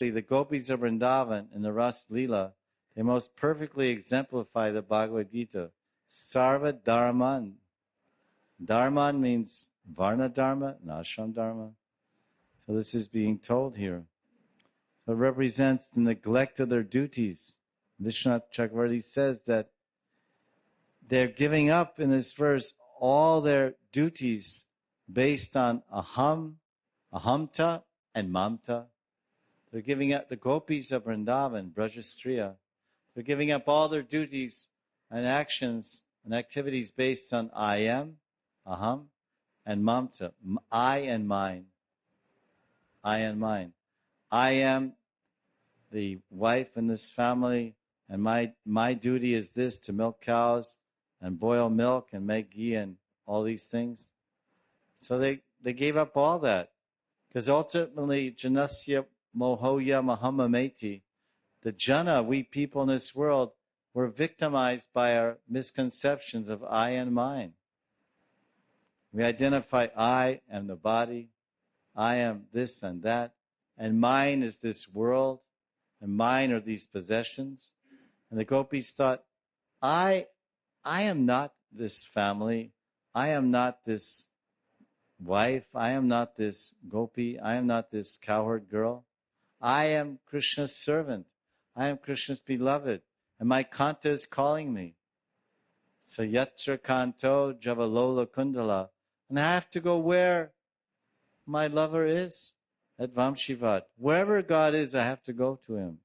The gopis of Vrindavan in the Ras Lila, they most perfectly exemplify the Bhagavad Gita. Sarva Dharman. Dharman means Varna Dharma, not Ashram Dharma. So this is being told here. So it represents the neglect of their duties. Vishwanath Chakravarti says that they're giving up in this verse all their duties based on aham, ahamta, and mamta. They're giving up the gopis of Vrindavan, Brajastriya. They're giving up all their duties and actions and activities based on I am, aham, and mamta, I and mine. I and mine. I am the wife in this family, and my duty is this, to milk cows and boil milk and make ghee and all these things. So they gave up all that. Because ultimately, janasya mohoya mahamameti, the jana, we people in this world, were victimized by our misconceptions of I and mine. We identify I am the body, I am this and that, and mine is this world, and mine are these possessions. And the gopis thought, I am not this family, I am not this wife, I am not this gopi, I am not this cowherd girl. I am Krishna's servant. I am Krishna's beloved. And my Kanta is calling me. So yatra kanto javalola kundala. And I have to go where my lover is. At Vamshivat. Wherever God is, I have to go to him.